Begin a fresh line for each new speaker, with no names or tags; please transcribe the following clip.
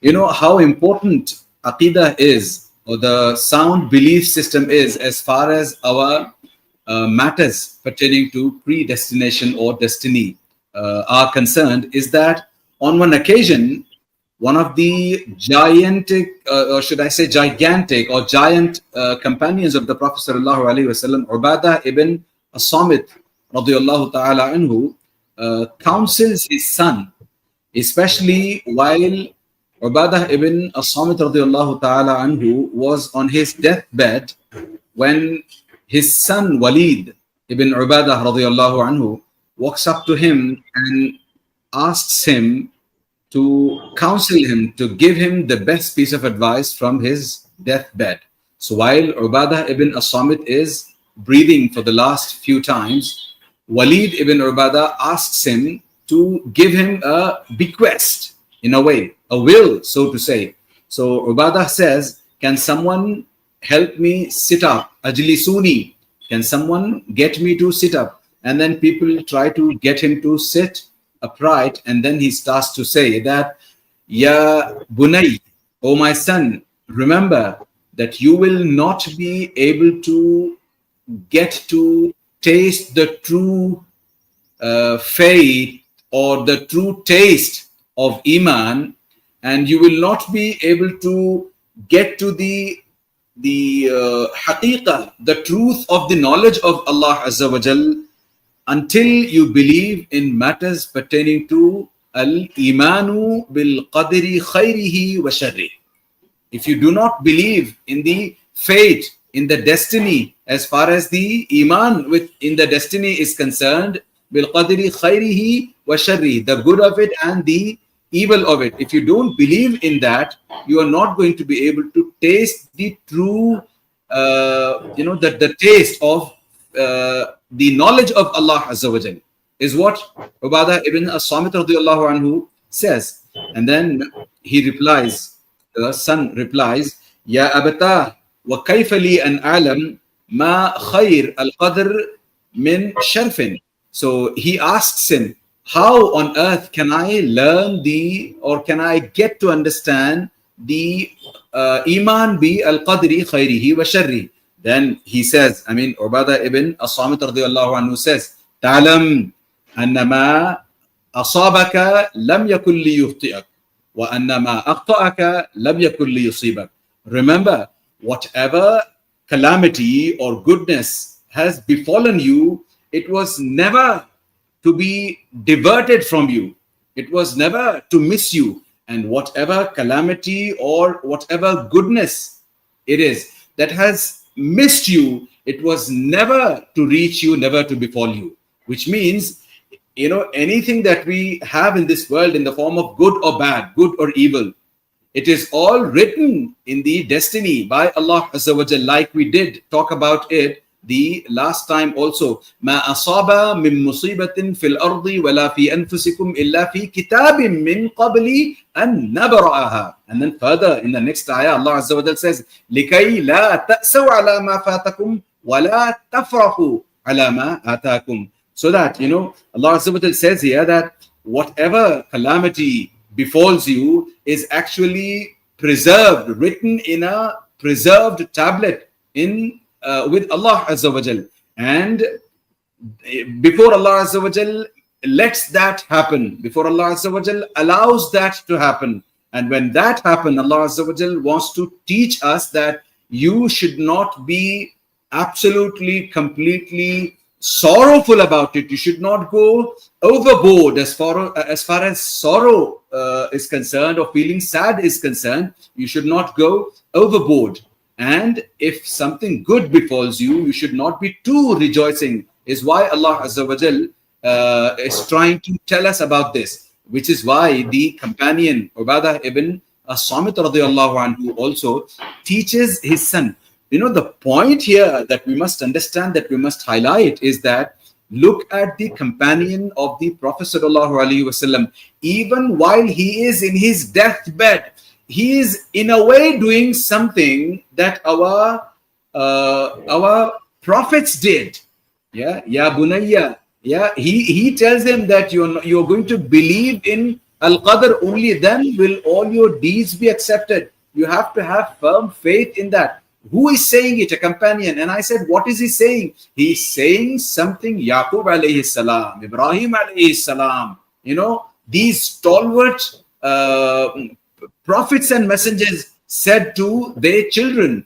You know how important aqidah is, or the sound belief system is, as far as our matters pertaining to predestination or destiny are concerned, is that on one occasion, one of the gigantic, or should I say gigantic or giant companions of the Prophet sallallahu alaihi wasallam, Ubadah ibn as-Samit radiyallahu ta'ala anhu, counsels his son, especially while Ubadah ibn as-Samit radiyallahu ta'ala anhu was on his deathbed, when his son Walid ibn Ubadah radiyallahu anhu walks up to him and asks him to counsel him, to give him the best piece of advice from his deathbed. So while Ubadah ibn as-Samit is breathing for the last few times, Walid ibn Ubadah asks him to give him a bequest, in a way, a will, so to say. So Ubadah says, can someone help me sit up? Ajlisuni. Can someone get me to sit up? And then people try to get him to sit upright. And then he starts to say that, Ya Bunay, O my son, remember that you will not be able to get to taste the true faith or the true taste of Iman, and you will not be able to get to the haqiqah, the truth of the knowledge of Allah Azza wa Jal, until you believe in matters pertaining to al-imanu bil-qadri khayrihi wa sharri. If you do not believe in the fate, in the destiny, as far as the iman in the destiny is concerned, bil-qadri khayrihi wa sharri, the good of it and the evil of it, if you don't believe in that, you are not going to be able to taste the true, the taste of the knowledge of Allah Azza wa Jal, is what Ubadah ibn as-Samit radiyallahu anhu says. And then he replies, the son replies, Ya abata wa kayfa li an a'lam ma khayr al-qadr min sharfin. So he asks him, how on earth can I learn or can I get to understand the iman bi al-qadri khayrihi wa sharri? Then he says, Ubadah ibn as-Samit radiyallahu anhu says, Ta'lam annama asabaka lam yakun li yukhti'ak wa annama akhta'aka lam yakun li yusibak. Remember, whatever calamity or goodness has befallen you, it was never to be diverted from you. It was never to miss you. And whatever calamity or whatever goodness it is that has missed you, it was never to reach you, never to befall you. Which means, anything that we have in this world in the form of good or bad, good or evil, it is all written in the destiny by Allah Azza wa Jal, like we did talk about it the last time also. Ma asaba min musibatin fil ardi wala fi anfusikum illa fi kitabim min qabli an nabra'aha. And then further in the next ayah, Allah Azza wa Jal says, Likay la ta'saw ala ma fatakum wala tafrahu ala ma atakum. So that, Allah Azza wa Jal says here that whatever calamity befalls you is actually preserved, written in a preserved tablet with Allah Azza wa Jal. And before Allah Azza wa Jal lets that happen, before Allah Azza wa Jal allows that to happen, and when that happens, Allah Azza wa Jal wants to teach us that you should not be absolutely, completely sorrowful about it. You should not go overboard as far as sorrow is concerned, or feeling sad is concerned. You should not go overboard. And if something good befalls you, you should not be too rejoicing, is why Allah Azza wa Jal is trying to tell us about this. Which is why the companion Ubadah ibn as-Samit radiyallahu anhu also teaches his son. The point here that we must understand, that we must highlight, is that look at the companion of the Prophet sallallahu alaihi wasallam. Even while he is in his deathbed, he is in a way doing something that our prophets did. Ya Bunayya. Yeah, he tells him that you're going to believe in Al-Qadr, only then will all your deeds be accepted. You have to have firm faith in that. Who is saying it? A companion. And I said, what is he saying? He's saying something Yaqub alayhi salam, Ibrahim alayhi salam. These stalwart prophets and messengers said to their children.